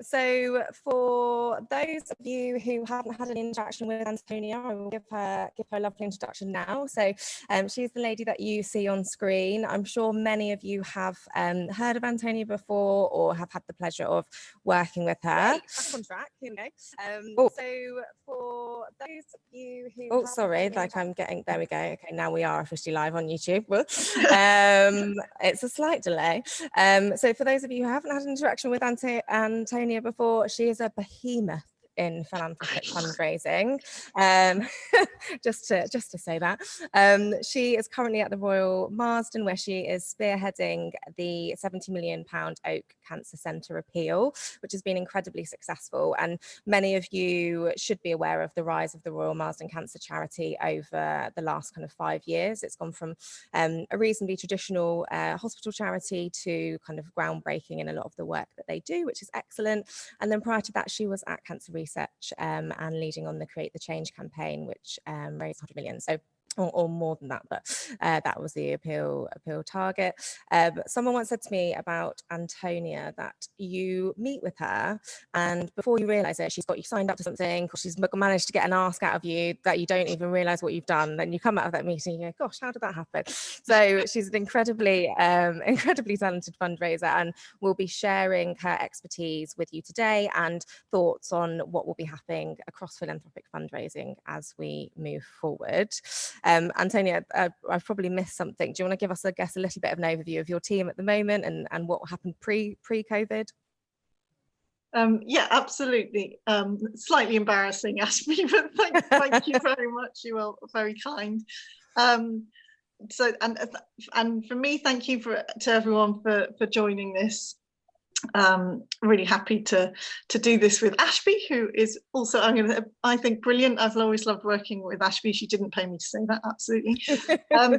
So for those of you who haven't had an interaction with Antonia, I will give her a lovely introduction now. So she's the lady that you see on screen. I'm sure many of you have heard of Antonia before or have had the pleasure of working with her. Great, back on track, here we go. So for those of you who sorry, like I'm getting, there we go. Okay, now we are officially live on YouTube. It's a slight delay. So for those of you who haven't had an interaction with Antonia before, she is a behemoth in philanthropic fundraising. Just to say that. She is currently at the Royal Marsden, where she is spearheading the £70 million Oak Cancer Centre appeal, which has been incredibly successful. And many of you should be aware of the rise of the Royal Marsden Cancer Charity over the last kind of 5 years. It's gone from a reasonably traditional hospital charity to kind of groundbreaking in a lot of the work that they do, which is excellent. And then prior to that, she was at Cancer Research and leading on the Create the Change campaign, which raised 100 million. So or more than that, but that was the appeal target. Someone once said to me about Antonia that you meet with her and before you realise it, she's got you signed up to something, or she's managed to get an ask out of you that you don't even realise what you've done. Then you come out of that meeting and you go, gosh, how did that happen? So she's an incredibly talented fundraiser, and will be sharing her expertise with you today and thoughts on what will be happening across philanthropic fundraising as we move forward. Antonia, I've probably missed something. Do you want to give us, I guess, a little bit of an overview of your team at the moment and what happened pre-COVID? Yeah, absolutely. Slightly embarrassing, Ashby, but thank you very much. You are very kind. So, and for me, thank you to everyone for joining this. Really happy to do this with Ashby, who is also, I think, brilliant. I've always loved working with Ashby. She didn't pay me to say that, absolutely.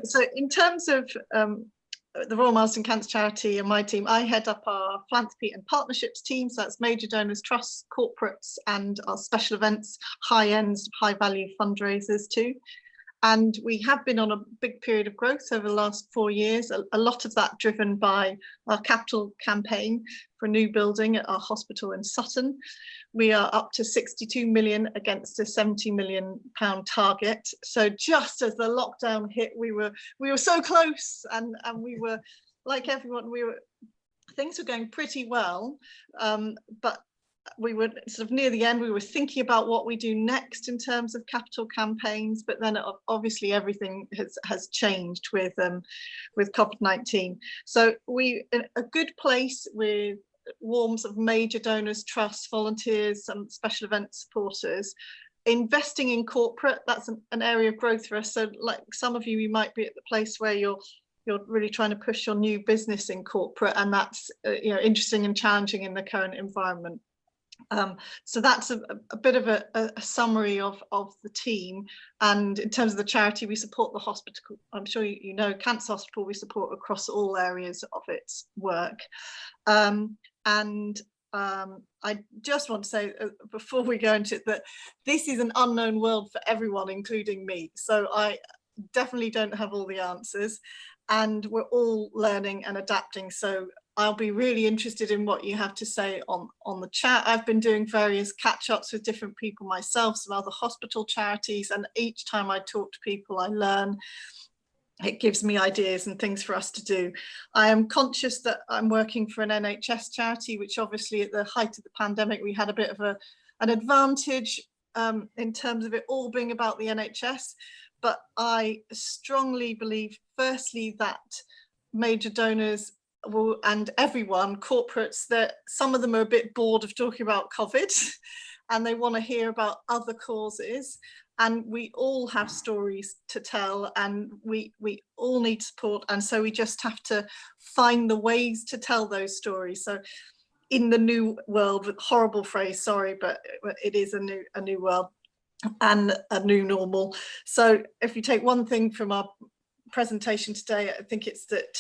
So in terms of the Royal Marsden Cancer Charity and my team, I head up our philanthropy and partnerships team. So that's major donors, trusts, corporates, and our special events, high-end, high-value fundraisers too. And we have been on a big period of growth over the last 4 years, a lot of that driven by our capital campaign for a new building at our hospital in Sutton. We are up to 62 million against a 70 million pound target. So just as the lockdown hit, we were so close, and we were, like everyone, things were going pretty well, but we were sort of near the end. We were thinking about what we do next in terms of capital campaigns, but then obviously everything has changed with COVID-19. So we in a good place with warms of major donors, trusts, volunteers, some special event supporters. Investing in corporate, that's an area of growth for us. So like some of you might be at the place where you're really trying to push your new business in corporate, and that's interesting and challenging in the current environment. So that's a bit of a summary of the team. And in terms of the charity, we support the hospital. I'm sure you know Cancer Hospital, we support across all areas of its work. I just want to say before we go into it that this is an unknown world for everyone, including me. So I definitely don't have all the answers, and we're all learning and adapting. So I'll be really interested in what you have to say on the chat. I've been doing various catch-ups with different people myself, some other hospital charities, and each time I talk to people, I learn. It gives me ideas and things for us to do. I am conscious that I'm working for an NHS charity, which obviously at the height of the pandemic, we had a bit of an advantage in terms of it all being about the NHS. But I strongly believe, firstly, that major donors and everyone, corporates, that some of them are a bit bored of talking about COVID and they want to hear about other causes. And we all have stories to tell, and we all need support. And so we just have to find the ways to tell those stories. So in the new world, horrible phrase, sorry, but it is a new world and a new normal. So if you take one thing from our presentation today, I think it's that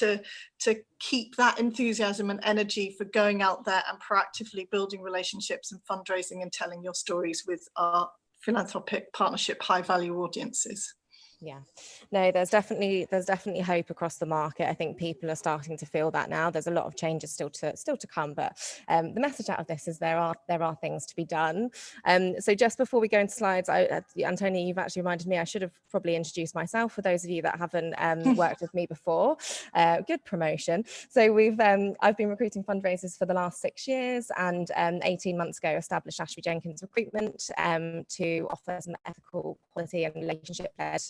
to keep that enthusiasm and energy for going out there and proactively building relationships and fundraising and telling your stories with our philanthropic partnership high value audiences. Yeah, no, there's definitely hope across the market. I think people are starting to feel that now. There's a lot of changes still to come, but the message out of this is there are things to be done. So just before we go into slides, Antonia, you've actually reminded me I should have probably introduced myself for those of you that haven't worked with me before. Good promotion. So I've been recruiting fundraisers for the last 6 years, and 18 months ago established Ashby Jenkins Recruitment to offer some ethical, quality and relationship-led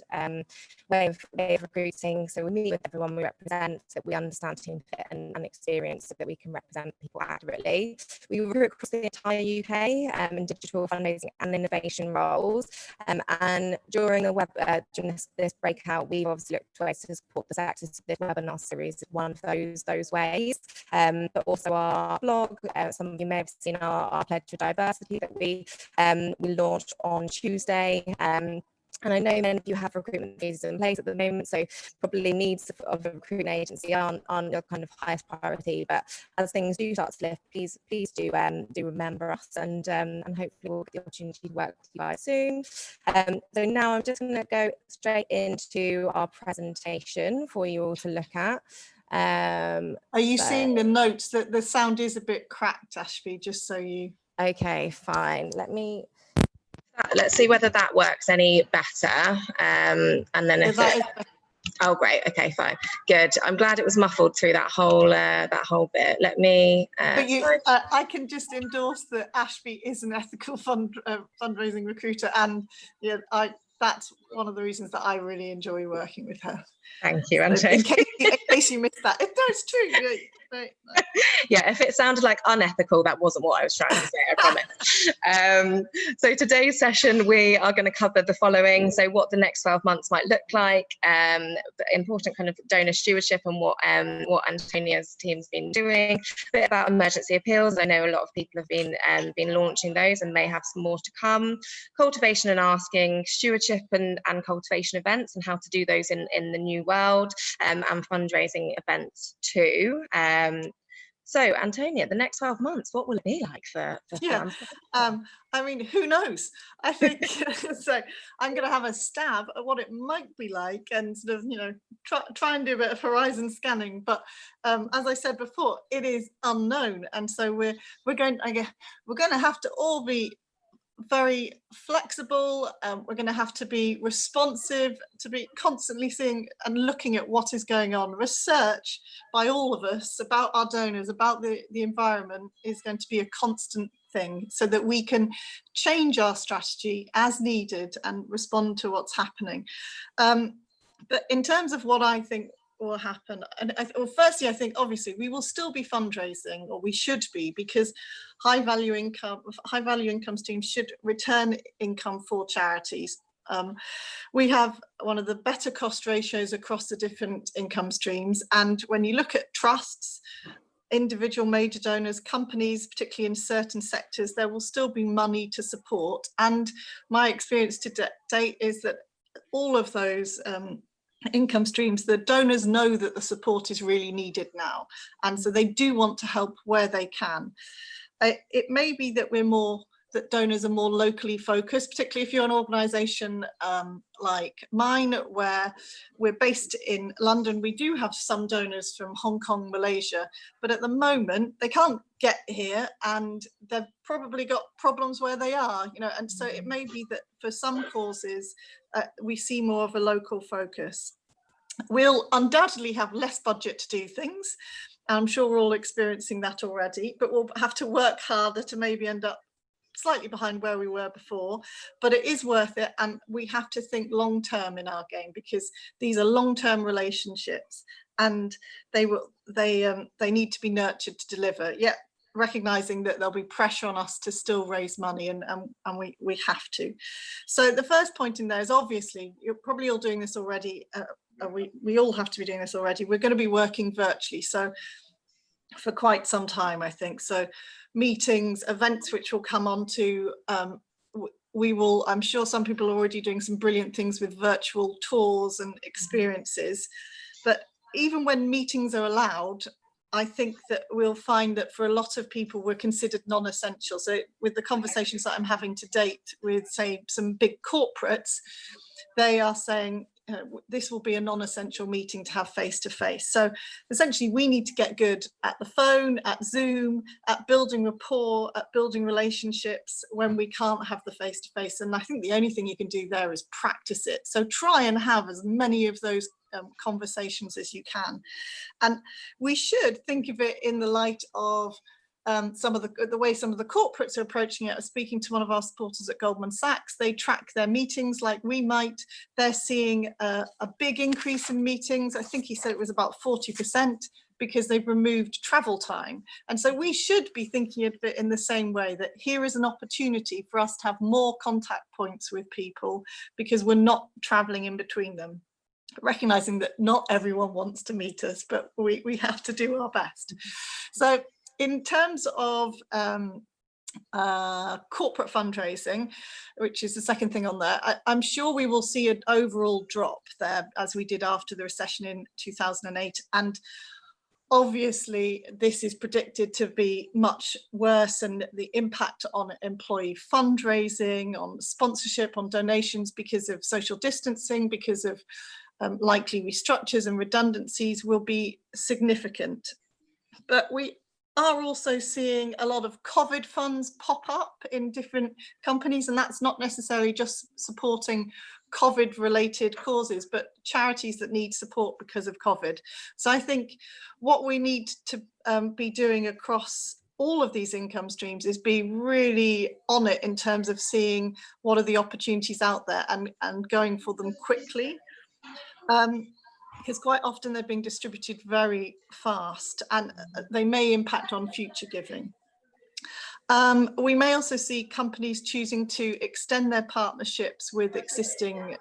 way of recruiting. So we meet with everyone we represent, so that we understand team fit and experience, so that we can represent people accurately. We recruit across the entire UK in digital fundraising and innovation roles. And during during this breakout, we've obviously looked to ways to support the sector. So this webinar series is one of those ways. But also our blog, some of you may have seen our pledge for diversity that we launched on Tuesday. And I know many of you have recruitment visas in place at the moment, so probably needs of a recruitment agency aren't your kind of highest priority. But as things do start to lift, please do remember us, and hopefully we'll get the opportunity to work with you guys soon. So now I'm just going to go straight into our presentation for you all to look at. Are you seeing the notes that the sound is a bit cracked, Ashby? Just so you. Okay, fine. Let's see whether that works any better. And then if oh, great. Okay, fine. Good. I'm glad it was muffled through that whole bit. Let me. I can just endorse that Ashby is an ethical fundraising recruiter, and yeah, that's one of the reasons that I really enjoy working with her. Thank you, Antonia. So in case you missed that, no, it's true. Right. Yeah, if it sounded like unethical, that wasn't what I was trying to say, I promise. So today's session, we are going to cover the following. So what the next 12 months might look like, important kind of donor stewardship and what Antonia's team's been doing, a bit about emergency appeals. I know a lot of people have been launching those and may have some more to come, cultivation and asking, stewardship and cultivation events and how to do those in the new world, and fundraising events too. So Antonia, the next 12 months, what will it be like for I mean, who knows? I think so. I'm going to have a stab at what it might be like, and sort of, try and do a bit of horizon scanning. But as I said before, it is unknown, and so we're going to have to all be very flexible. We're going to have to be responsive, to be constantly seeing and looking at what is going on. Research by all of us about our donors, about the environment, is going to be a constant thing, so that we can change our strategy as needed and respond to what's happening. But in terms of what I think will happen, and firstly, I think obviously we will still be fundraising, or we should be, because high value income streams should return income for charities. We have one of the better cost ratios across the different income streams, and when you look at trusts, individual major donors, companies, particularly in certain sectors, there will still be money to support. And my experience to date is that all of those income streams, the donors know that the support is really needed now, and so they do want to help where they can. It may be that that donors are more locally focused, particularly if you're an organisation like mine, where we're based in London. We do have some donors from Hong Kong, Malaysia, but at the moment they can't get here, and they've probably got problems where they are, and so it may be that for some causes we see more of a local focus. We'll undoubtedly have less budget to do things. I'm sure we're all experiencing that already, but we'll have to work harder to maybe end up slightly behind where we were before, but it is worth it, and we have to think long term in our game, because these are long-term relationships, and they need to be nurtured to deliver, yet recognizing that there'll be pressure on us to still raise money, and we have to. So the first point in there is, obviously you're probably all doing this already, we all have to be doing this already. We're going to be working virtually, so for quite some time, I think. So meetings, events, which will come on to, I'm sure some people are already doing some brilliant things with virtual tours and experiences, but even when meetings are allowed, I think that we'll find that for a lot of people we're considered non-essential. So with the conversations that I'm having to date with, say, some big corporates, they are saying, this will be a non-essential meeting to have face-to-face. So essentially we need to get good at the phone, at Zoom, at building rapport, at building relationships when we can't have the face-to-face. And I think the only thing you can do there is practice it. So try and have as many of those conversations as you can. And we should think of it in the light of some of the way some of the corporates are approaching it. I was speaking to one of our supporters at Goldman Sachs. They track their meetings like we might. They're seeing a big increase in meetings. I think he said it was about 40% because they've removed travel time. And so we should be thinking of it in the same way, that here is an opportunity for us to have more contact points with people because we're not traveling in between them. Recognizing that not everyone wants to meet us, but we have to do our best. So in terms of corporate fundraising, which is the second thing on there, I'm sure we will see an overall drop there as we did after the recession in 2008. And obviously this is predicted to be much worse, and the impact on employee fundraising, on sponsorship, on donations because of social distancing, because of likely restructures and redundancies will be significant. But we are also seeing a lot of COVID funds pop up in different companies, and that's not necessarily just supporting COVID related causes, but charities that need support because of COVID. So I think what we need to be doing across all of these income streams is be really on it in terms of seeing what are the opportunities out there and going for them quickly. Because quite often they're being distributed very fast and they may impact on future giving. We may also see companies choosing to extend their partnerships with existing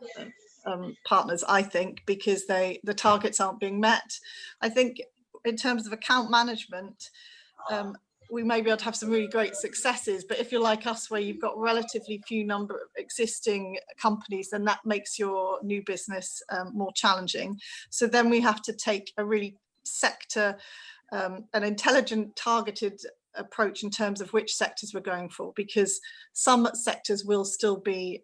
partners, I think, because the targets aren't being met. I think in terms of account management, we may be able to have some really great successes, but if you're like us where you've got relatively few number of existing companies, then that makes your new business more challenging. So then we have to take a really sector, an intelligent targeted approach in terms of which sectors we're going for, because some sectors will still be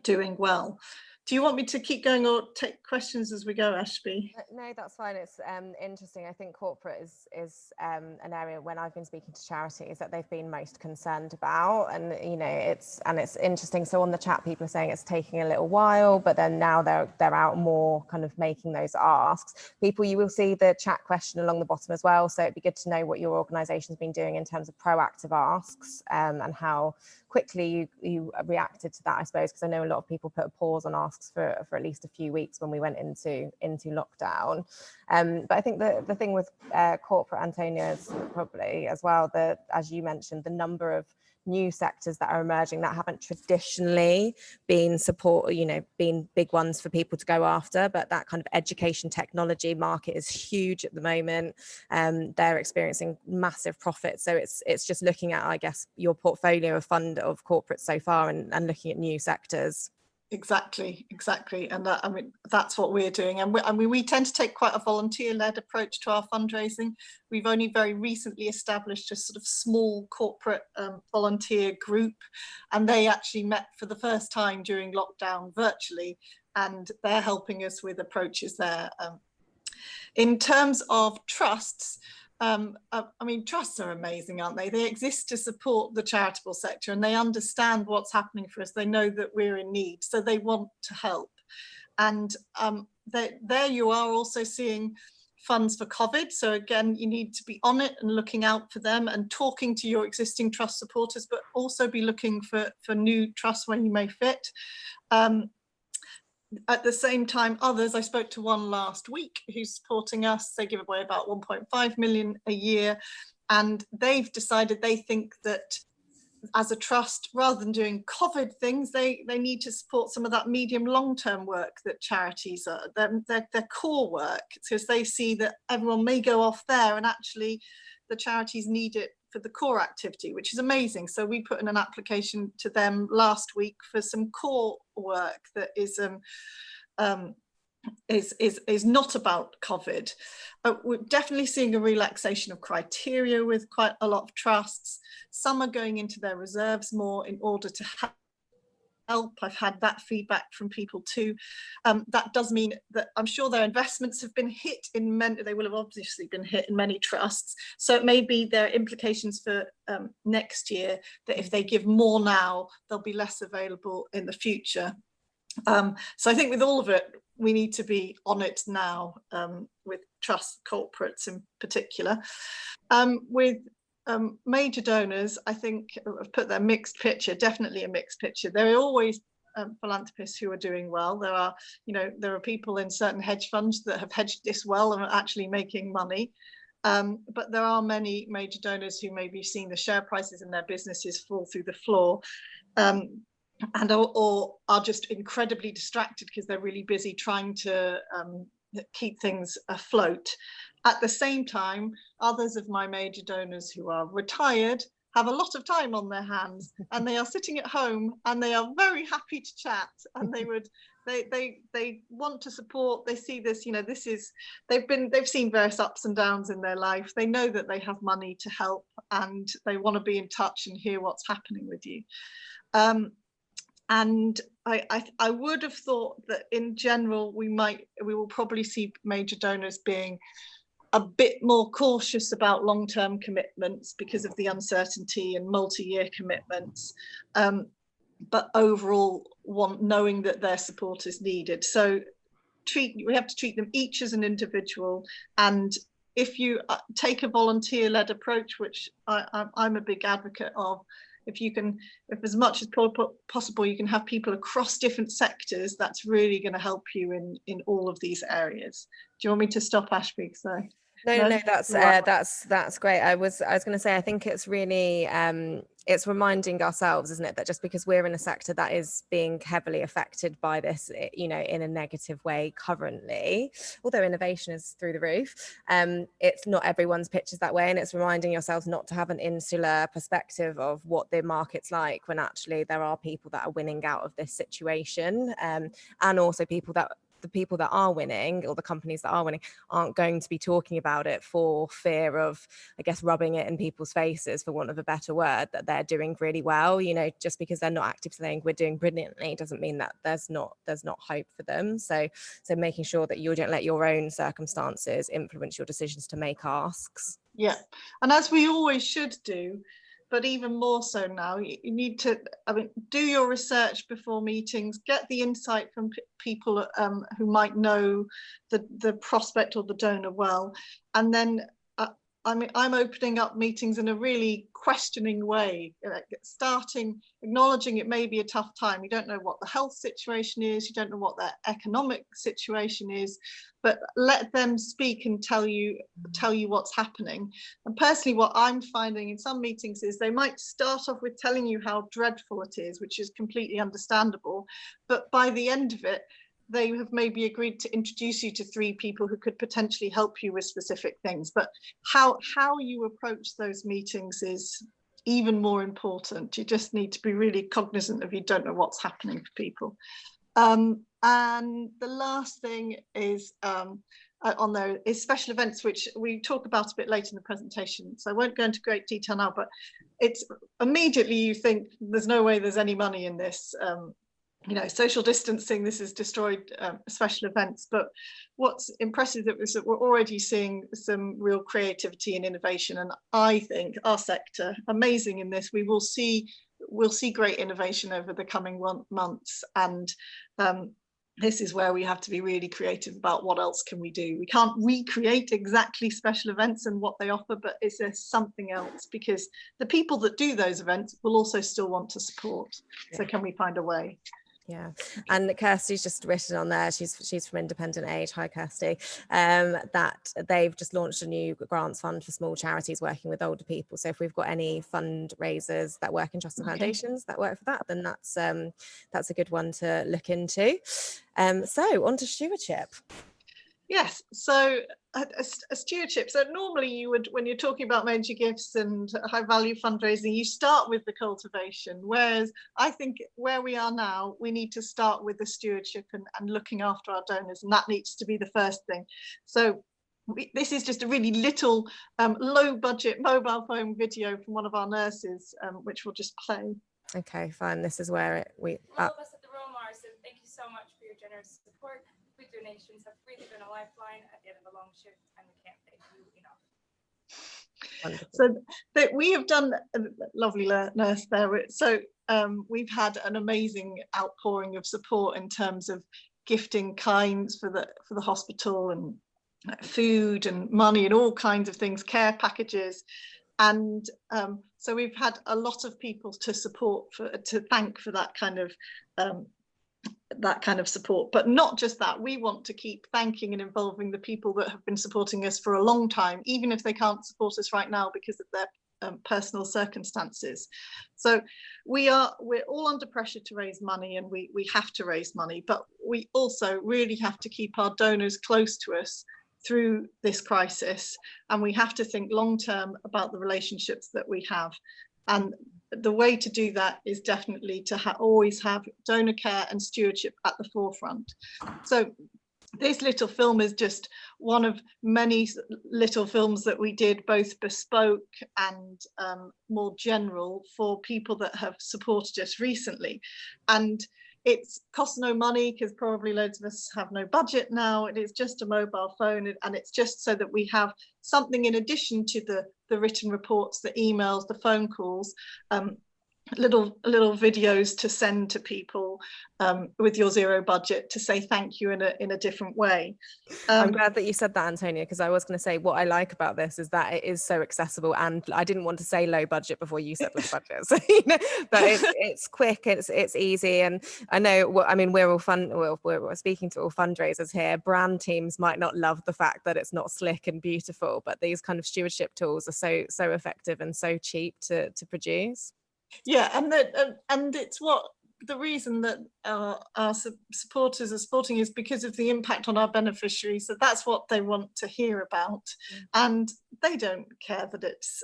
doing well. Do you want me to keep going or take questions as we go, Ashby? No, that's fine. It's interesting. I think corporate is an area when I've been speaking to charities that they've been most concerned about, and you know it's interesting. So on the chat, people are saying it's taking a little while, but then now they're out more, kind of making those asks. People, you will see the chat question along the bottom as well. So it'd be good to know what your organisation's been doing in terms of proactive asks and how quickly you reacted to that, I suppose, because I know a lot of people put a pause on asks for at least a few weeks when we went into lockdown. But I think the thing with corporate, Antonia, is probably as well that, as you mentioned, the number of new sectors that are emerging that haven't traditionally been been big ones for people to go after, but that kind of education technology market is huge at the moment. They're experiencing massive profits, so it's just looking at, I guess, your portfolio of fund of corporates so far and looking at new sectors. Exactly. And I mean, that's what we're doing. And we tend to take quite a volunteer-led approach to our fundraising. We've only very recently established a sort of small corporate volunteer group, and they actually met for the first time during lockdown virtually, and they're helping us with approaches there. In terms of trusts, I mean, trusts are amazing, aren't they? They exist to support the charitable sector, and they understand what's happening for us. They know that we're in need, so they want to help. And there you are also seeing funds for COVID. So again, you need to be on it and looking out for them and talking to your existing trust supporters, but also be looking for new trusts when you may fit. At the same time, others, I spoke to one last week who's supporting us. They give away about 1.5 million a year, and they've decided they think that as a trust, rather than doing COVID things, they need to support some of that medium long-term work that charities are, their core work, because they see that everyone may go off there and actually the charities need it for the core activity, which is amazing. So we put in an application to them last week for some core work that is not about COVID. We're definitely seeing a relaxation of criteria with quite a lot of trusts. Some are going into their reserves more in order to have help. I've had that feedback from people too. That does mean that I'm sure their investments have been hit in many, they will have obviously been hit in many trusts. So it may be there are implications for next year, that if they give more now, there'll be less available in the future. So I think with all of it, we need to be on it now, with trust corporates in particular. With major donors, I think I've put their mixed picture, definitely a mixed picture. There are always philanthropists who are doing well. There are, there are people in certain hedge funds that have hedged this well and are actually making money. But there are many major donors who may be seeing the share prices in their businesses fall through the floor, or are just incredibly distracted because they're really busy trying to keep things afloat. At the same time, others of my major donors who are retired have a lot of time on their hands, and they are sitting at home and they are very happy to chat, and they want to support. They see this, they've seen various ups and downs in their life. They know that they have money to help, and they want to be in touch and hear what's happening with you. And I would have thought that in general, we will probably see major donors being a bit more cautious about long-term commitments because of the uncertainty and multi-year commitments, but overall knowing that their support is needed. So we have to treat them each as an individual, and if you take a volunteer-led approach, which I'm a big advocate of, if as much as possible you can have people across different sectors, that's really going to help you in all of these areas. Do you want me to stop, Ashby? No, that's great. I was going to say, I think it's really it's reminding ourselves, isn't it, that just because we're in a sector that is being heavily affected by this, in a negative way currently, although innovation is through the roof, it's not everyone's pitch is that way, and it's reminding yourselves not to have an insular perspective of what the market's like, when actually there are people that are winning out of this situation, and also the people that are winning, or the companies that are winning, aren't going to be talking about it for fear of, I guess, rubbing it in people's faces, for want of a better word, that they're doing really well. Just because they're not active saying we're doing brilliantly doesn't mean that there's not hope for them. So making sure that you don't let your own circumstances influence your decisions to make asks. Yeah, and as we always should do, but even more so now, you need to, do your research before meetings, get the insight from people who might know the prospect or the donor well, and then I'm opening up meetings in a really questioning way, acknowledging it may be a tough time. You don't know what the health situation is, you don't know what their economic situation is, but let them speak and tell you what's happening. And personally, what I'm finding in some meetings is they might start off with telling you how dreadful it is, which is completely understandable, but by the end of it, they have maybe agreed to introduce you to 3 people who could potentially help you with specific things. But how you approach those meetings is even more important. You just need to be really cognizant of you don't know what's happening for people. And the last thing is on there is special events, which we talk about a bit later in the presentation. So I won't go into great detail now, but it's immediately you think there's no way there's any money in this. Social distancing, this has destroyed special events. But what's impressive is that we're already seeing some real creativity and innovation. And I think our sector, amazing in this, we'll see great innovation over the coming months. And this is where we have to be really creative about what else can we do. We can't recreate exactly special events and what they offer, but is there something else? Because the people that do those events will also still want to support. Yeah. So can we find a way? Yeah, and Kirsty's just written on there, she's from Independent Age, hi Kirsty, that they've just launched a new grants fund for small charities working with older people. So if we've got any fundraisers that work in trusts and foundations that work for that, then that's a good one to look into. So on to stewardship. Yes, so a stewardship. So normally you would, when you're talking about major gifts and high value fundraising, you start with the cultivation. Whereas I think where we are now, we need to start with the stewardship and looking after our donors, and that needs to be the first thing. So this is just a really little low budget mobile phone video from one of our nurses, which we'll just play. Okay, fine. This is where all of us at the Royal Marsden, thank you so much for your generous support. Food donations have really been a lifeline at the end of a long shift, and we can't thank you enough. Wonderful. So that we have done a lovely nurse there. So we've had an amazing outpouring of support in terms of gifting kinds for the hospital, and food and money and all kinds of things, care packages. And so we've had a lot of people to support, to thank for that kind of support. But not just that, we want to keep thanking and involving the people that have been supporting us for a long time, even if they can't support us right now because of their personal circumstances. So we're all under pressure to raise money, and we have to raise money, but we also really have to keep our donors close to us through this crisis, and we have to think long term about the relationships that we have. And the way to do that is definitely to always have donor care and stewardship at the forefront. So this little film is just one of many little films that we did, both bespoke and more general, for people that have supported us recently. And it's cost no money, because probably loads of us have no budget now. It is just a mobile phone, and it's just so that we have something in addition to the written reports, the emails, the phone calls, little videos to send to people with your zero budget, to say thank you in a different way. I'm glad that you said that, Antonia, because I was going to say what I like about this is that it is so accessible, and I didn't want to say low budget before you said low budget. So, but it's quick, it's easy, and I know. I mean, we're speaking to all fundraisers here. Brand teams might not love the fact that it's not slick and beautiful, but these kind of stewardship tools are so effective and so cheap to produce. Yeah, and it's the reason that our supporters are supporting is because of the impact on our beneficiaries. So that's what they want to hear about, and they don't care that it's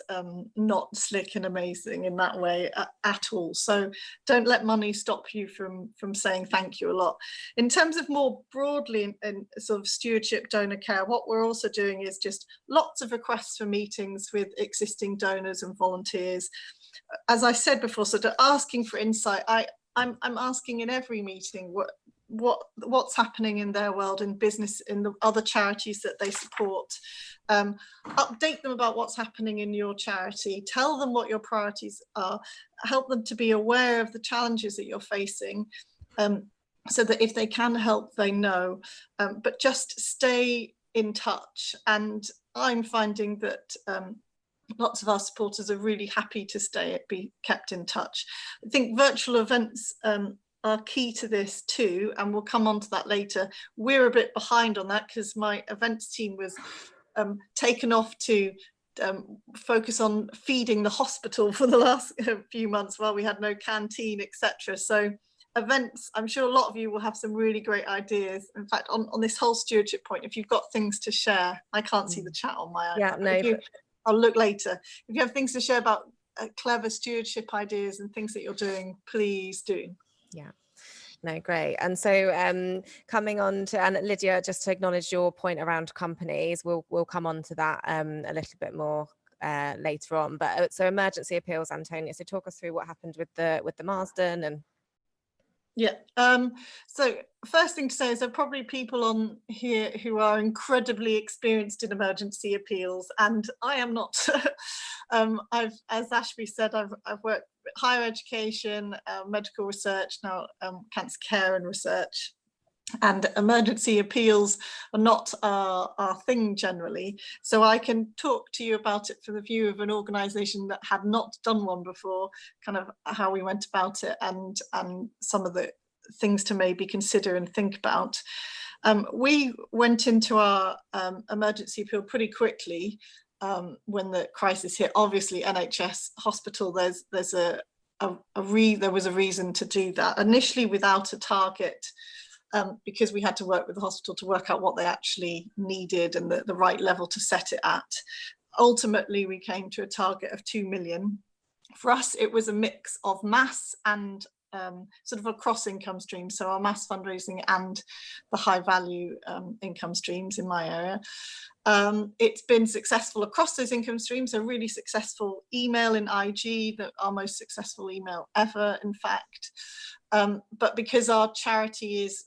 not slick and amazing in that way at all. So don't let money stop you from saying thank you a lot. In terms of more broadly in sort of stewardship, donor care, what we're also doing is just lots of requests for meetings with existing donors and volunteers. As I said before, sort of asking for insight. I'm asking in every meeting what's happening in their world, in business, in the other charities that they support. Update them about what's happening in your charity. Tell them what your priorities are. Help them to be aware of the challenges that you're facing, so that if they can help, they know. But just stay in touch. And I'm finding that lots of our supporters are really happy to be kept in touch. I think virtual events are key to this too, and we'll come on to that later. We're a bit behind on that because my events team was taken off to focus on feeding the hospital for the last few months while we had no canteen, etc. So events, I'm sure a lot of you will have some really great ideas. In fact, on this whole stewardship point, if you've got things to share, I can't see the chat on my iPad. Yeah, no. I'll look later. If you have things to share about clever stewardship ideas and things that you're doing, please do. Yeah. No, great. And so coming on to, and Lydia, just to acknowledge your point around companies, we'll come on to that a little bit more later on. But so emergency appeals, Antonia, so talk us through what happened with the Marsden. And yeah, so first thing to say is there are probably people on here who are incredibly experienced in emergency appeals, and I am not. As Ashby said, I've worked with higher education, medical research, now cancer care and research, and emergency appeals are not our thing generally. So I can talk to you about it from the view of an organisation that had not done one before, kind of how we went about it, and some of the things to maybe consider and think about. We went into our emergency appeal pretty quickly when the crisis hit. Obviously, NHS hospital, there was a reason to do that. Initially without a target, because we had to work with the hospital to work out what they actually needed and the right level to set it at. Ultimately, we came to a target of 2 million. For us, it was a mix of mass and sort of across income streams, so our mass fundraising and the high value income streams in my area. It's been successful across those income streams, a really successful email in IG, our most successful email ever, in fact. But because our charity is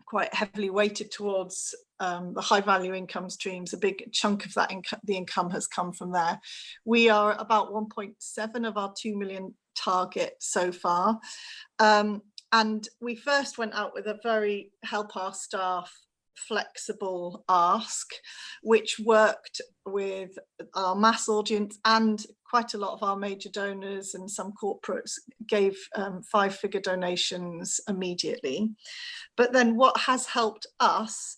quite heavily weighted towards the high value income streams, a big chunk of that the income has come from there. We are about 1.7 of our 2 million target so far. And we first went out with a very help our staff flexible ask, which worked with our mass audience, and quite a lot of our major donors and some corporates gave 5-figure donations immediately. But then what has helped us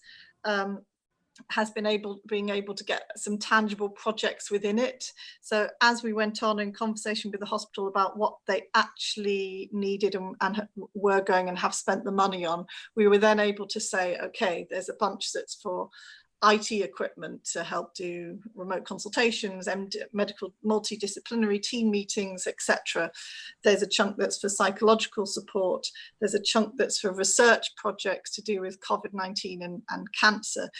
has been being able to get some tangible projects within it. So as we went on in conversation with the hospital about what they actually needed and were going and have spent the money on, we were then able to say, okay, there's a bunch that's for IT equipment to help do remote consultations and medical multidisciplinary team meetings, etc. There's a chunk that's for psychological support. There's a chunk that's for research projects to do with COVID-19 and cancer.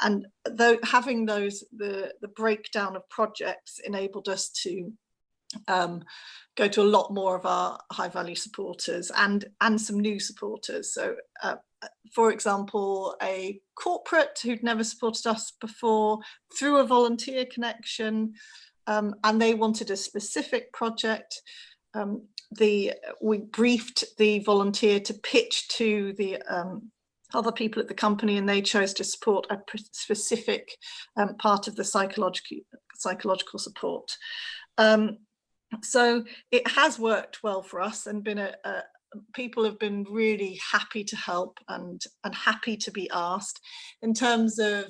And though having the breakdown of projects enabled us to go to a lot more of our high value supporters and some new supporters. So for example, a corporate who'd never supported us before through a volunteer connection, and they wanted a specific project. We briefed the volunteer to pitch to the other people at the company, and they chose to support a specific part of the psychological support. So it has worked well for us, and been people have been really happy to help and happy to be asked. In terms of,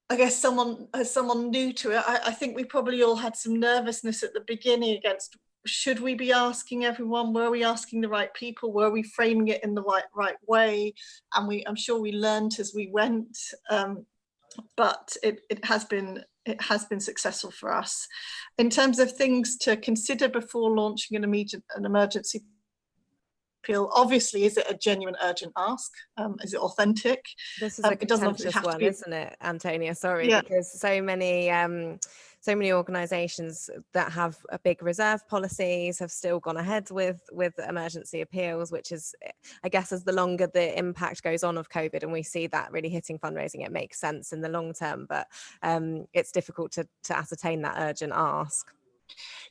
I guess, someone new to it, I think we probably all had some nervousness at the beginning against, should we be asking everyone? Were we asking the right people? Were we framing it in the right way? And I'm sure we learned as we went, but it has been successful for us. In terms of things to consider before launching an emergency appeal, obviously, is it a genuine urgent ask? Is it authentic? This is a contentious one, isn't it, Antonia? Sorry, yeah. Because so many organisations that have a big reserve policies have still gone ahead with emergency appeals, which is, I guess, as the longer the impact goes on of COVID and we see that really hitting fundraising, it makes sense in the long term, but it's difficult to ascertain that urgent ask.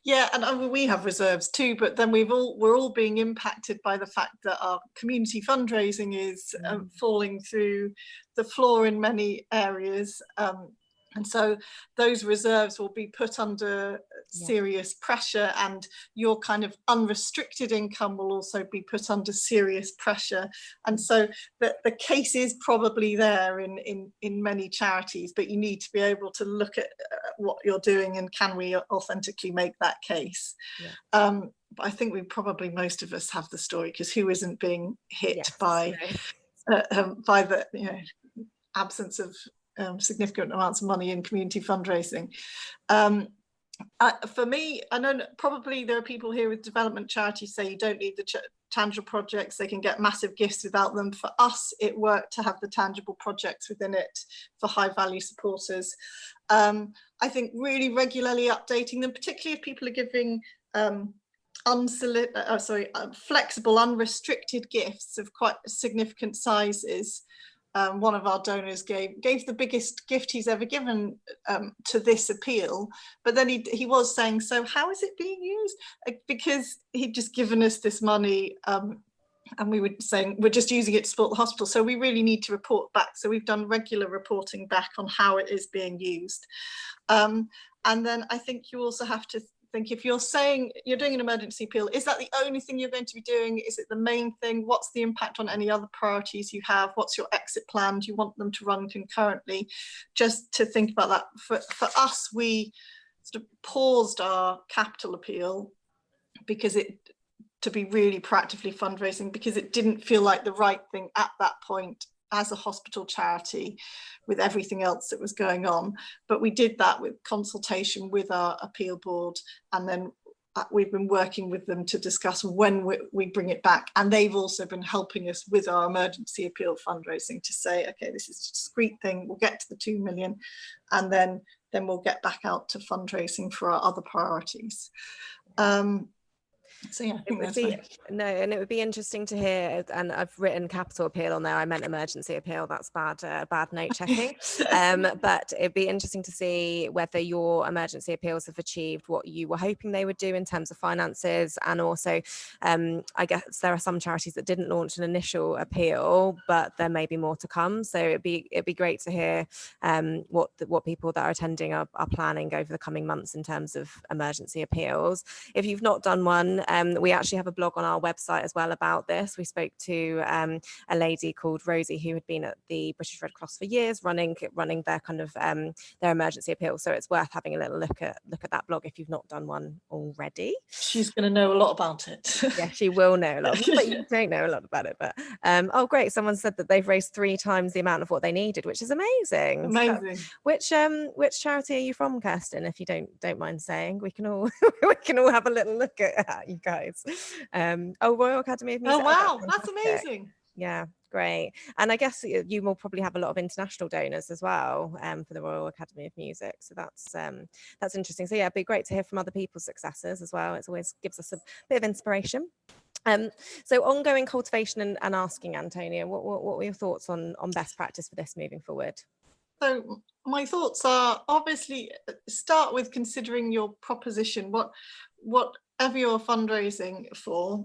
Yeah, and we have reserves too, but then we're all being impacted by the fact that our community fundraising is falling through the floor in many areas. And so those reserves will be put under serious pressure, and your kind of unrestricted income will also be put under serious pressure. And so the case is probably there in many charities, but you need to be able to look at what you're doing and can we authentically make that case. But I think most of us have the story, because who isn't being hit by the absence of significant amounts of money in community fundraising. For me, I know probably there are people here with development charities say you don't need the tangible projects, they can get massive gifts without them. For us, it worked to have the tangible projects within it for high value supporters. I think really regularly updating them, particularly if people are giving flexible, unrestricted gifts of quite significant sizes. One of our donors gave the biggest gift he's ever given to this appeal, but then he was saying, so how is it being used? Because he'd just given us this money, and we were saying we're just using it to support the hospital, so we really need to report back. So we've done regular reporting back on how it is being used. And then I think you also have to think, if you're saying you're doing an emergency appeal, is that the only thing you're going to be doing? Is it the main thing? What's the impact on any other priorities you have? What's your exit plan? Do you want them to run concurrently? Just to think about that. For us, we sort of paused our capital appeal to be really proactively fundraising, because it didn't feel like the right thing at that point as a hospital charity with everything else that was going on. But we did that with consultation with our appeal board, and then we've been working with them to discuss when we bring it back, and they've also been helping us with our emergency appeal fundraising to say, okay, this is a discrete thing, we'll get to the 2 million, and then we'll get back out to fundraising for our other priorities. So yeah, I think that's and it would be interesting to hear, and I've written capital appeal on there, I meant emergency appeal, that's bad note checking. But it'd be interesting to see whether your emergency appeals have achieved what you were hoping they would do in terms of finances, and also I guess there are some charities that didn't launch an initial appeal, but there may be more to come, so it'd be great to hear what people that are attending are planning over the coming months in terms of emergency appeals. If you've not done one, we actually have a blog on our website as well about this. We spoke to a lady called Rosie who had been at the British Red Cross for years, running their kind of their emergency appeal. So it's worth having a little look at that blog if you've not done one already. She's going to know a lot about it. Yeah, she will know a lot, but you don't know a lot about it. But oh, great! Someone said that they've raised 3 times the amount of what they needed, which is amazing. Amazing. So, which charity are you from, Kirsten? If you don't mind saying, we can all have a little look at you guys. Royal Academy of Music. Oh wow, that's amazing. Yeah, great. And I guess you will probably have a lot of international donors as well for the Royal Academy of Music. So that's interesting. So yeah, it'd be great to hear from other people's successes as well. It always gives us a bit of inspiration. So ongoing cultivation and asking, Antonia, what were your thoughts on best practice for this moving forward? So my thoughts are, obviously, start with considering your proposition. Whatever you're fundraising for,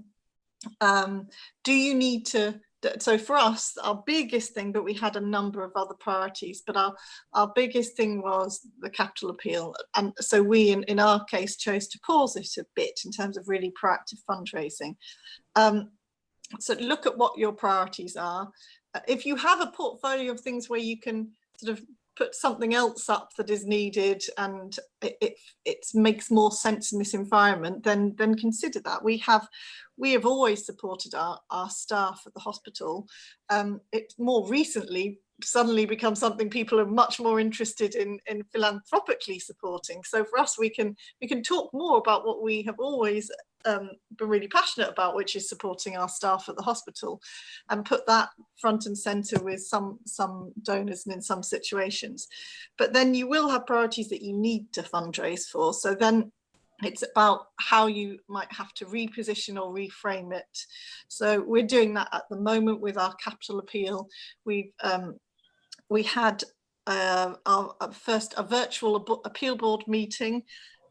do you need to? So for us, our biggest thing, but we had a number of other priorities, but our biggest thing was the capital appeal. And so we, in our case, chose to pause it a bit in terms of really proactive fundraising. So look at what your priorities are. If you have a portfolio of things where you can sort of put something else up that is needed and it makes more sense in this environment, then consider that. We have always supported our staff at the hospital. It more recently suddenly become something people are much more interested in philanthropically supporting. So for us, we can talk more about what we have always been really passionate about, which is supporting our staff at the hospital, and put that front and center with some donors and in some situations. But then you will have priorities that you need to fundraise for. So then it's about how you might have to reposition or reframe it. So we're doing that at the moment with our capital appeal. We had our first virtual appeal board meeting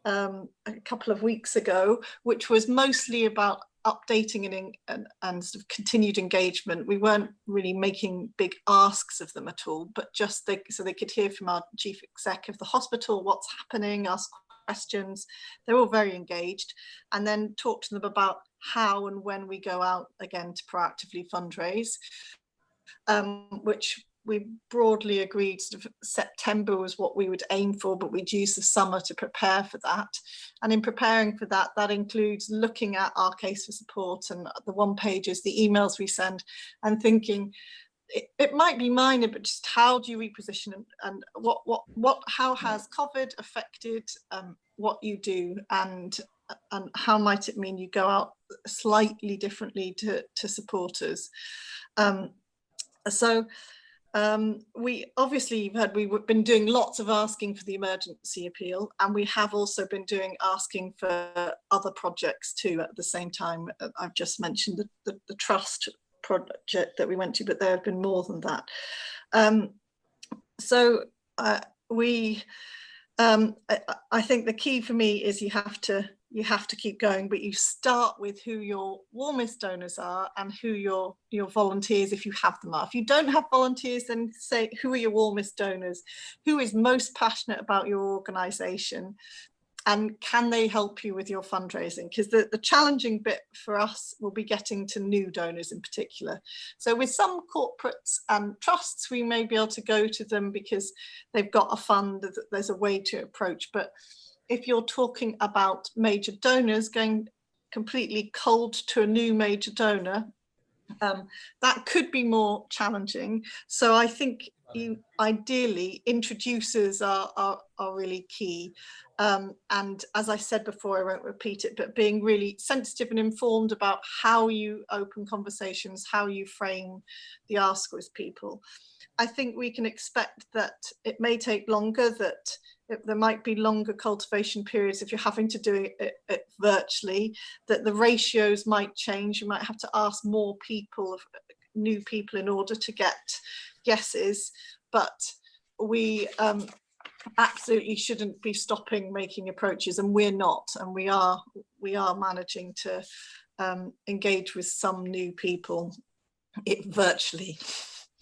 a couple of weeks ago, which was mostly about updating and sort of continued engagement. We weren't really making big asks of them at all, but just so they could hear from our chief exec of the hospital what's happening, ask questions. They're all very engaged, and then talk to them about how and when we go out again to proactively fundraise, which we broadly agreed sort of September was what we would aim for, but we'd use the summer to prepare for that. And in preparing for that, that includes looking at our case for support and the one-pagers, the emails we send, and thinking it might be minor, but just how do you reposition, and how has COVID affected what you do, and how might it mean you go out slightly differently to supporters. We obviously, you've heard, we've been doing lots of asking for the emergency appeal, and we have also been asking for other projects too at the same time. I've just mentioned the trust project that we went to, but there have been more than that. I think the key for me is you have to keep going, but you start with who your warmest donors are and who your volunteers, if you have them, are. If you don't have volunteers, then say, who are your warmest donors? Who is most passionate about your organisation? And can they help you with your fundraising? Because the challenging bit for us will be getting to new donors in particular. So with some corporates and trusts, we may be able to go to them because they've got a fund, there's a way to approach. But if you're talking about major donors, going completely cold to a new major donor, that could be more challenging. So I think ideally introducers are really key, and as I said before, I won't repeat it, but being really sensitive and informed about how you open conversations, how you frame the ask with people. I think we can expect that it may take longer, that there might be longer cultivation periods if you're having to do it virtually, that the ratios might change. You might have to ask more people, new people, in order to get yeses, but we absolutely shouldn't be stopping making approaches, and we're not, and we are managing to engage with some new people virtually.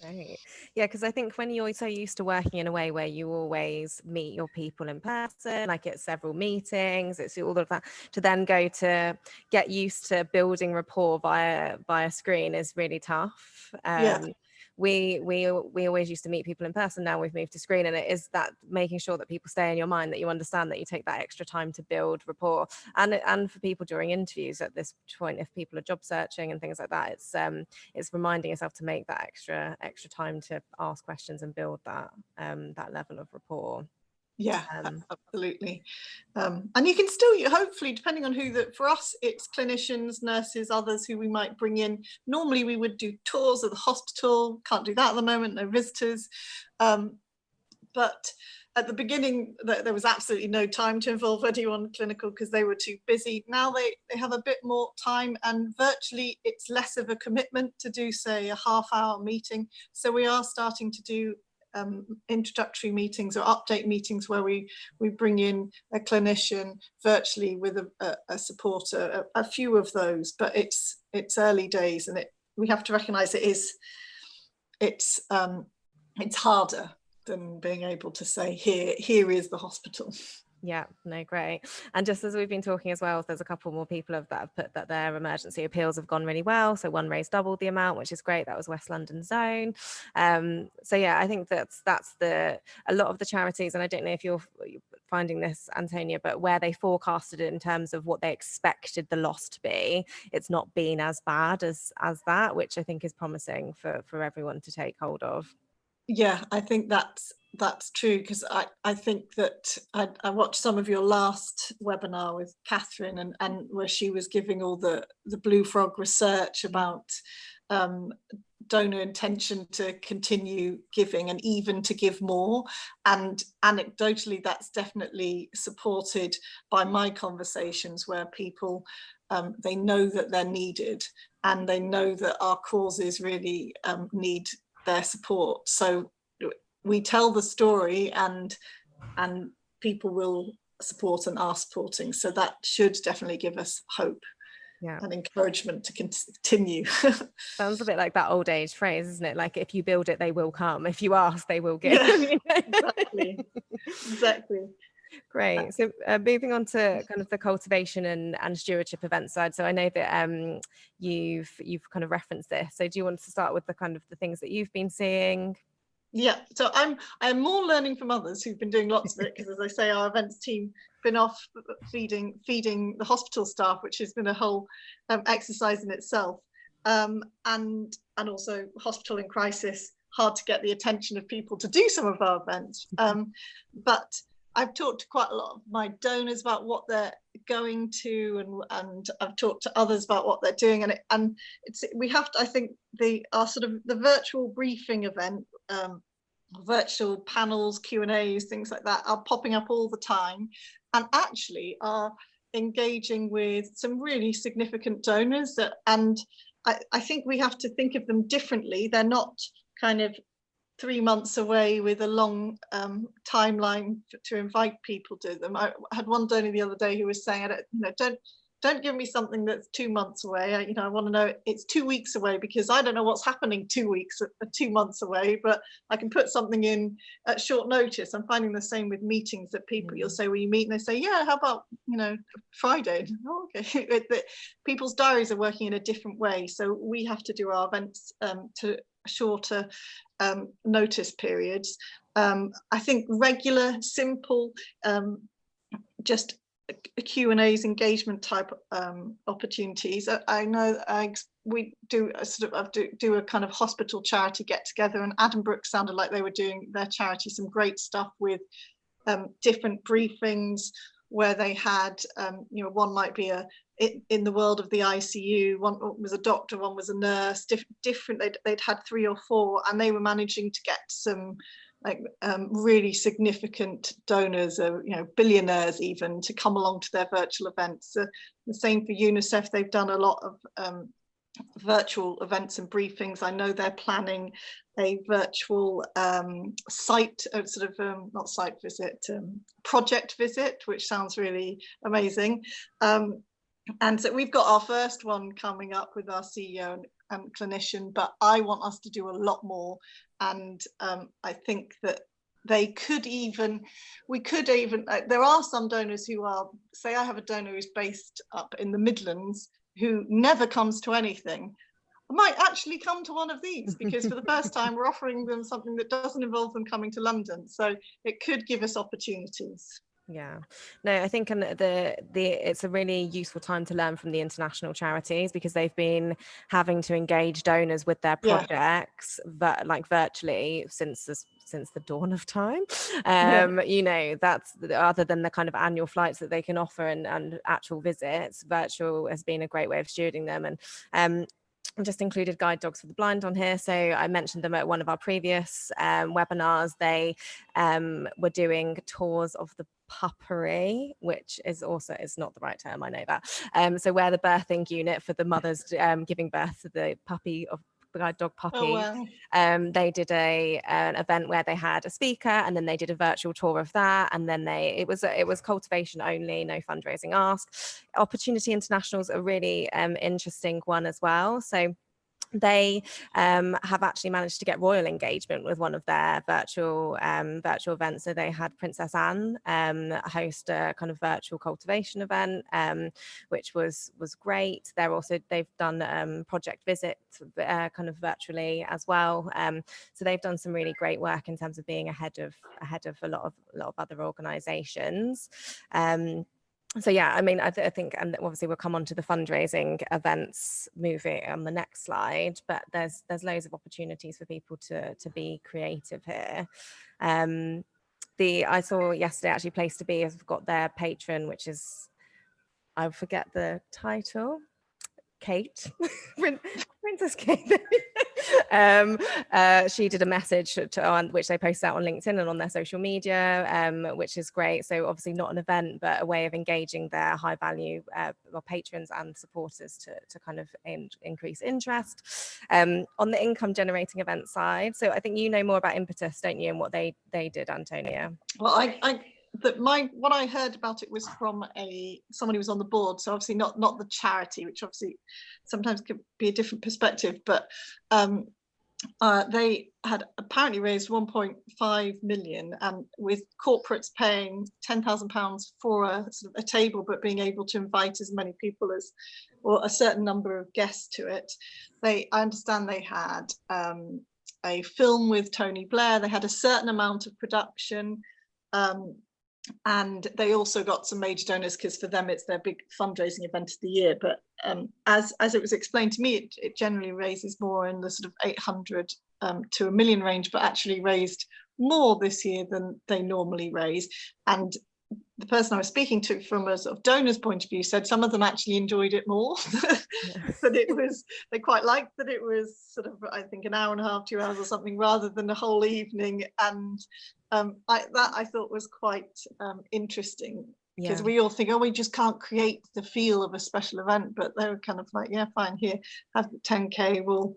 Right. Yeah, because I think when you're so used to working in a way where you always meet your people in person, like it's several meetings, it's all of that, to then go to get used to building rapport via screen is really tough. Yeah. We always used to meet people in person. Now we've moved to screen, and it is that making sure that people stay in your mind, that you understand that you take that extra time to build rapport, and for people during interviews at this point, if people are job searching and things like that, it's reminding yourself to make that extra time to ask questions and build that level of rapport. Yeah, absolutely. And you can still, hopefully, depending on for us, it's clinicians, nurses, others who we might bring in. Normally we would do tours of the hospital, can't do that at the moment, no visitors. But at the beginning, there was absolutely no time to involve anyone clinical because they were too busy. Now they have a bit more time, and virtually it's less of a commitment to do, say, a half-hour meeting. So we are starting to do introductory meetings or update meetings where we bring in a clinician virtually with a supporter, a few of those, but it's early days, and we have to recognize it's harder than being able to say here is the hospital. Yeah, no, great. And just as we've been talking as well, there's a couple more people that have put that their emergency appeals have gone really well. So one raised doubled the amount, which is great. That was West London Zone. So yeah, I think that's a lot of the charities, and I don't know if you're finding this, Antonia, but where they forecasted it in terms of what they expected the loss to be, it's not been as bad as that, which I think is promising for everyone to take hold of. Yeah, I think that's true, because I think that I watched some of your last webinar with Catherine, and where she was giving all the Blue Frog research about donor intention to continue giving and even to give more. And anecdotally, that's definitely supported by my conversations where people, they know that they're needed, and they know that our causes really need their support. So we tell the story, and people will support and are supporting. So that should definitely give us hope. Yeah. And encouragement to continue. Sounds a bit like that old age phrase, isn't it? Like, if you build it, they will come. If you ask, they will give. Yeah, exactly. Great. So moving on to kind of the cultivation and stewardship event side. So I know that you've kind of referenced this. So do you want to start with the kind of the things that you've been seeing? Yeah, so I'm more learning from others who've been doing lots of it, because as I say, our events team been off feeding the hospital staff, which has been a whole exercise in itself, and also hospital in crisis, hard to get the attention of people to do some of our events, but I've talked to quite a lot of my donors about what they're going to, and I've talked to others about what they're doing, and we have to, I think, our sort of the virtual briefing event, virtual panels, Q&As, things like that are popping up all the time, and actually are engaging with some really significant donors and I think we have to think of them differently. They're not kind of 3 months away with a long timeline to invite people to them. I had one donor the other day who was saying, don't give me something that's 2 months away. I want to know it's 2 weeks away, because I don't know what's happening 2 months away, but I can put something in at short notice. I'm finding the same with meetings, that people, you'll say, will you meet? And they say, yeah, how about, Friday? Oh, okay. People's diaries are working in a different way. So we have to do our events to shorter notice periods. I think regular, simple, just Q&As, engagement type opportunities. I know we do a kind of hospital charity get together, and Adam Brooks sounded like they were doing their charity some great stuff with different briefings where they had, one might be in the world of the ICU, one was a doctor, one was a nurse, different. They'd had 3 or 4, and they were managing to get some really significant donors, billionaires even, to come along to their virtual events. The same for UNICEF. They've done a lot of virtual events and briefings. I know they're planning a virtual not site visit, project visit, which sounds really amazing. And so we've got our first one coming up with our CEO and clinician, but I want us to do a lot more. And I think that we could even, there are some donors who are, say I have a donor who's based up in the Midlands who never comes to anything. I might actually come to one of these, because for the first time we're offering them something that doesn't involve them coming to London. So it could give us opportunities. Yeah, no, I think it's a really useful time to learn from the international charities, because they've been having to engage donors with their projects, but like virtually since the dawn of time. That's other than the kind of annual flights that they can offer and actual visits, virtual has been a great way of stewarding them. And I just included Guide Dogs for the Blind on here. So I mentioned them at one of our previous webinars. They were doing tours of the puppery, which is also, it's not the right term, I know that. So where the birthing unit for the mothers giving birth to the puppy of the guide dog puppy. Oh, wow. They did an event where they had a speaker, and then they did a virtual tour of that, and then it was cultivation only, no fundraising ask. Opportunity International's a really interesting one as well. So they have actually managed to get royal engagement with one of their virtual events. So they had Princess Anne host a kind of virtual cultivation event, which was great. They've done project visits kind of virtually as well. So they've done some really great work in terms of being ahead of a lot of other organisations. So yeah, I mean, I think, and obviously we'll come on to the fundraising events moving on the next slide, but there's loads of opportunities for people to be creative here. I saw yesterday actually Place to Be has got their patron, which is, I forget the title, Kate, Princess Kate. She did a message which they posted out on LinkedIn and on their social media, which is great. So obviously not an event, but a way of engaging their high value patrons and supporters to kind of increase interest. On the income generating event side, so I think you know more about Impetus, don't you, and what they did, Antonia? Well, what I heard about it was from someone who was on the board, so obviously not the charity, which obviously sometimes could be a different perspective, but they had apparently raised 1.5 million, and with corporates paying £10,000 for a table, but being able to invite as many people or a certain number of guests to it. I understand they had a film with Tony Blair. They had a certain amount of production. And they also got some major donors, because for them it's their big fundraising event of the year. But as it was explained to me, it generally raises more in the sort of 800 to $1 million range, but actually raised more this year than they normally raise. And the person I was speaking to from a sort of donor's point of view said some of them actually enjoyed it more. That they quite liked that it was sort of, I think, an hour and a half, 2 hours or something, rather than the whole evening. And I thought was quite interesting, because we all think, oh, we just can't create the feel of a special event, but they were kind of like, yeah, fine, here, have the 10K, we'll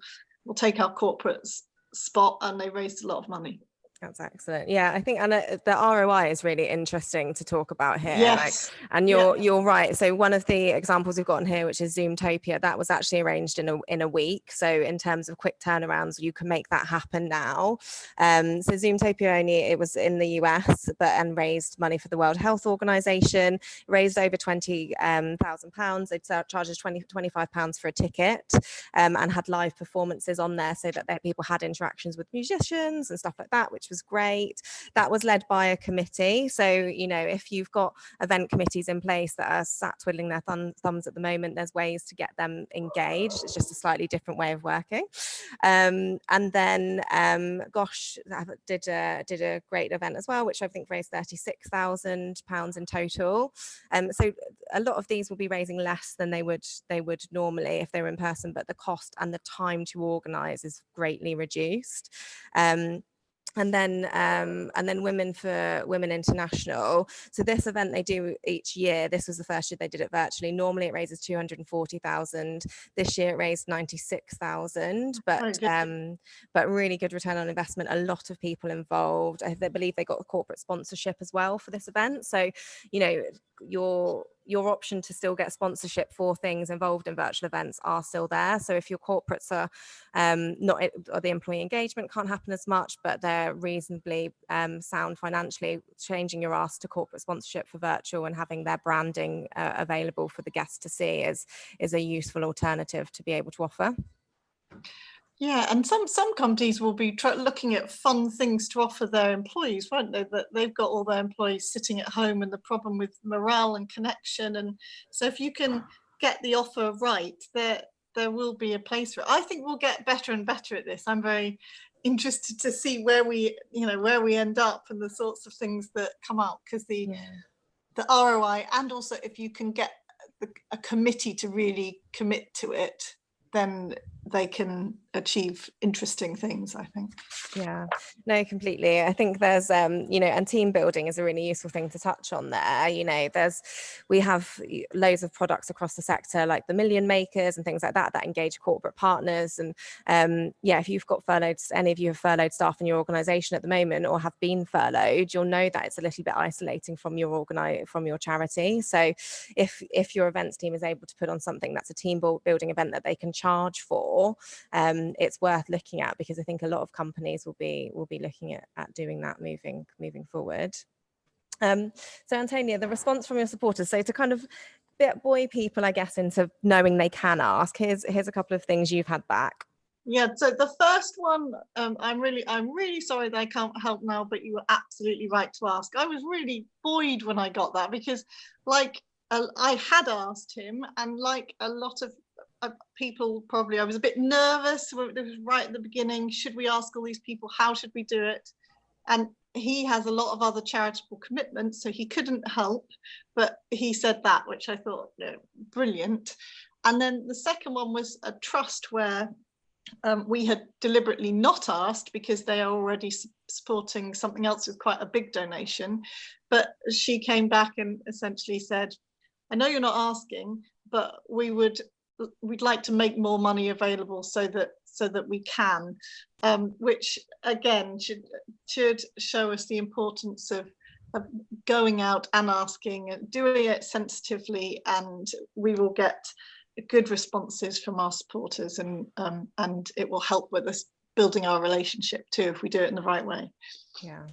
take our corporate spot, and they raised a lot of money. That's excellent. Yeah, I think, and the ROI is really interesting to talk about here. Yes. And you're right. So one of the examples we've got in here, which is Zoomtopia, that was actually arranged in a week. So in terms of quick turnarounds, you can make that happen now. So Zoomtopia it was in the US, and raised money for the World Health Organization, raised over £20,000. They charged us £25 for a ticket, and had live performances on there, so that people had interactions with musicians and stuff like that, which which was great. That was led by a committee. So, you know, if you've got event committees in place that are sat twiddling their thumbs at the moment, there's ways to get them engaged. It's just a slightly different way of working. And then Gosh did a great event as well, which I think raised £36,000 in total. So a lot of these will be raising less than they would normally if they were in person, but the cost and the time to organise is greatly reduced. And then Women for Women International. So this event they do each year. This was the first year they did it virtually. Normally it raises 240,000. This year it raised 96,000, but really good return on investment. A lot of people involved. I believe they got a corporate sponsorship as well for this event. So, you know, your option to still get sponsorship for things involved in virtual events are still there. So if your corporates are not, or the employee engagement can't happen as much, but they're reasonably sound financially, changing your ask to corporate sponsorship for virtual and having their branding available for the guests to see is a useful alternative to be able to offer. Yeah, and some companies will be looking at fun things to offer their employees, won't they? That they've got all their employees sitting at home and the problem with morale and connection. And so if you can get the offer right, there will be a place for it. I think we'll get better and better at this. I'm very interested to see where we end up and the sorts of things that come out, because the ROI, and also if you can get a committee to really commit to it, then they can achieve interesting things, I think. Yeah, no, completely. I think there's, you know, and team building is a really useful thing to touch on there. You know, we have loads of products across the sector, like the Million Makers and things like that, that engage corporate partners. And yeah, if you've got any of you have furloughed staff in your organisation at the moment or have been furloughed, you'll know that it's a little bit isolating from your charity. So if your events team is able to put on something that's a team building event that they can charge for, it's worth looking at, because I think a lot of companies will be looking at doing that moving forward. So Antonia, the response from your supporters, so to kind of buoy people, I guess, into knowing they can ask, here's a couple of things you've had back. Yeah, so the first one, I'm really sorry that I can't help now, but you were absolutely right to ask. I was really buoyed when I got that, because like I had asked him, and like a lot of people probably, I was a bit nervous. It was right at the beginning. Should we ask all these people? How should we do it? And he has a lot of other charitable commitments, so he couldn't help, but he said that, which I thought, brilliant. And then the second one was a trust where we had deliberately not asked, because they are already supporting something else with quite a big donation. But she came back and essentially said, I know you're not asking, but we'd like to make more money available so that we can, which again should show us the importance of going out and asking and doing it sensitively, and we will get good responses from our supporters, and it will help with us building our relationship too if we do it in the right way. Yeah,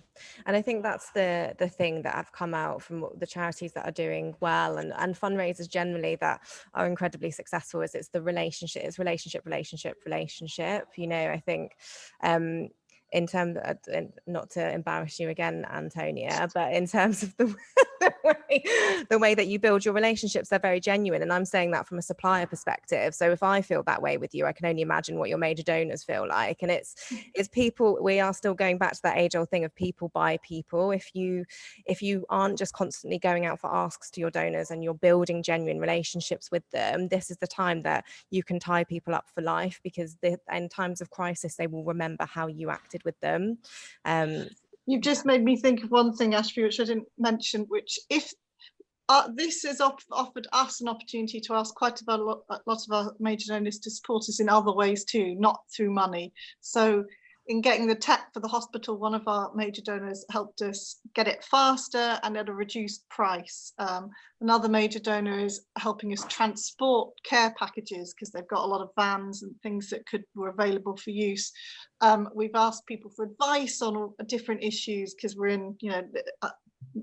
and I think that's the thing that have come out from the charities that are doing well, and fundraisers generally that are incredibly successful, is it's the relationship. It's relationship. You know, I think in terms of, not to embarrass you again, Antonia, but in terms of the way that you build your relationships, they're very genuine. And I'm saying that from a supplier perspective. So if I feel that way with you, I can only imagine what your major donors feel like. And it's people, we are still going back to that age-old thing of people by people. If you aren't just constantly going out for asks to your donors and you're building genuine relationships with them, this is the time that you can tie people up for life, because in times of crisis, they will remember how you acted with them. You've just made me think of one thing, Ashby, which I didn't mention, which if this has offered us an opportunity to ask quite a lot of our major donors to support us in other ways too, not through money. So in getting the tech for the hospital, one of our major donors helped us get it faster and at a reduced price. Another major donor is helping us transport care packages, because they've got a lot of vans and things that were available for use. We've asked people for advice on different issues, because we're in,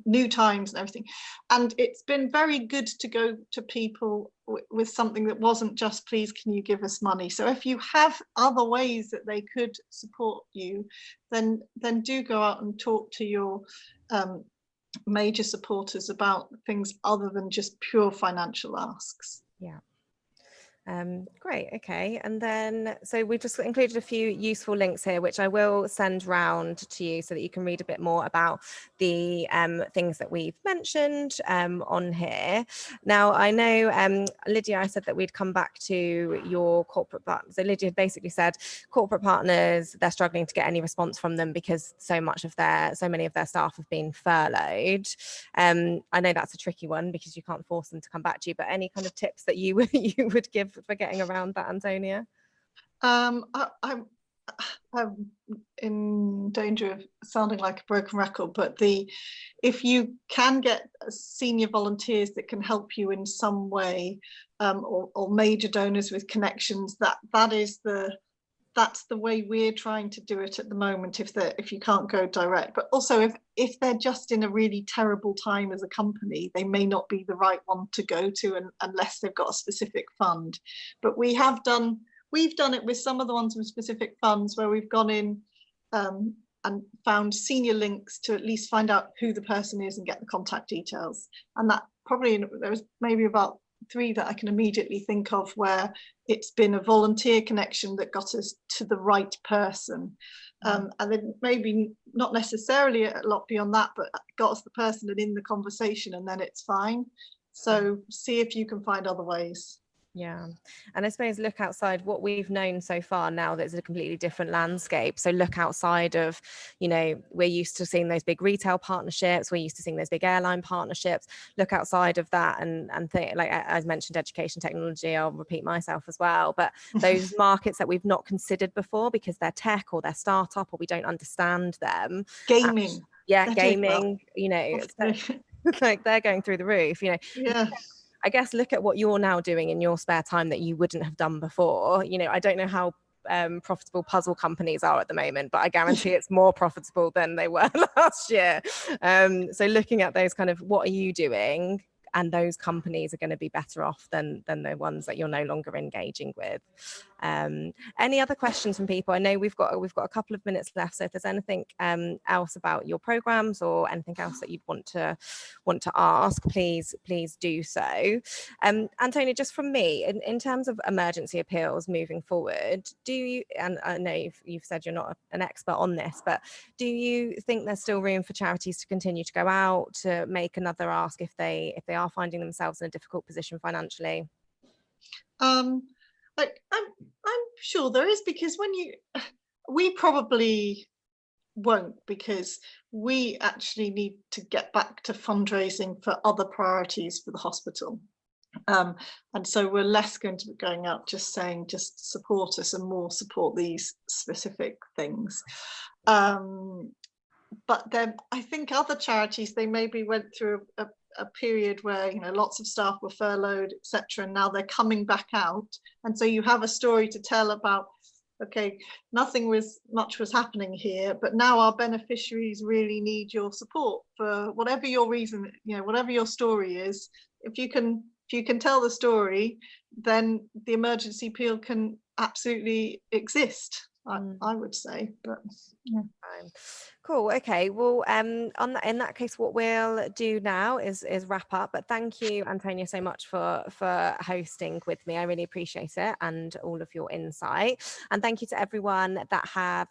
new times and everything. And it's been very good to go to people with something that wasn't just, please, can you give us money? So if you have other ways that they could support you, then do go out and talk to your major supporters about things other than just pure financial asks. Yeah. Great. Okay. And then, so we've just included a few useful links here, which I will send round to you so that you can read a bit more about the things that we've mentioned on here. Now, I know, Lydia, I said that we'd come back to your corporate partners. So Lydia basically said corporate partners, they're struggling to get any response from them because so many of their staff have been furloughed. I know that's a tricky one because you can't force them to come back to you, but any kind of tips that you would give for getting around that, Antonia? I'm in danger of sounding like a broken record, but if you can get senior volunteers that can help you in some way, or major donors with connections, that's the way we're trying to do it at the moment, if you can't go direct. But also if they're just in a really terrible time as a company, they may not be the right one to go to unless they've got a specific fund. But we've done it with some of the ones with specific funds where we've gone in and found senior links to at least find out who the person is and get the contact details. And that probably, there was maybe about 3 that I can immediately think of where it's been a volunteer connection that got us to the right person. And then maybe not necessarily a lot beyond that, but got us the person and in the conversation, and then it's fine. So see if you can find other ways. Yeah. And I suppose look outside what we've known so far. Now there's a completely different landscape. So look outside of, we're used to seeing those big retail partnerships. We're used to seeing those big airline partnerships. Look outside of that and think, like I mentioned, education technology, I'll repeat myself as well. But those markets that we've not considered before because they're tech or they're startup or we don't understand them. Gaming. Gaming, Well. like they're going through the roof, Yeah. I guess look at what you're now doing in your spare time that you wouldn't have done before. I don't know how profitable puzzle companies are at the moment, but I guarantee it's more profitable than they were last year. So looking at those kind of, what are you doing? And those companies are going to be better off than the ones that you're no longer engaging with. Any other questions from people? I know we've got a couple of minutes left, so if there's anything else about your programs or anything else that you'd want to ask, please do so. Antonia, just from me, in terms of emergency appeals moving forward, do you, and I know you've said you're not an expert on this, but do you think there's still room for charities to continue to go out to make another ask if they are finding themselves in a difficult position financially? I'm sure there is, because we probably won't, because we actually need to get back to fundraising for other priorities for the hospital. And so we're less going to be going out just saying just support us and more support these specific things. But then I think other charities, they maybe went through a period where lots of staff were furloughed, etc., and now they're coming back out, and so you have a story to tell about, okay, much was happening here, but now our beneficiaries really need your support for whatever your reason, whatever your story is. If you can tell the story, then the emergency appeal can absolutely exist, I would say. But yeah. Cool. Okay. Well, in that case, what we'll do now is wrap up. But thank you, Antonia, so much for hosting with me. I really appreciate it and all of your insight. And thank you to everyone that have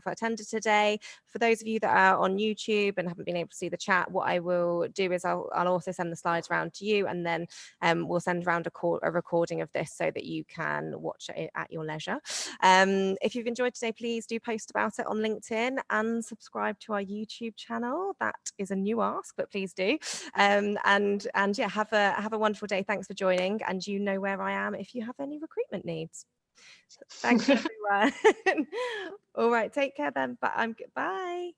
attended today. For those of you that are on YouTube and haven't been able to see the chat, what I will do is I'll also send the slides around to you, and then we'll send around a recording of this so that you can watch it at your leisure. If you've enjoyed today, please do post about it on LinkedIn and subscribe to our YouTube channel. That is a new ask, but please do. And yeah, have a wonderful day. Thanks for joining, and you know where I am if you have any recruitment needs. Thanks everyone. All right, take care then. Bye.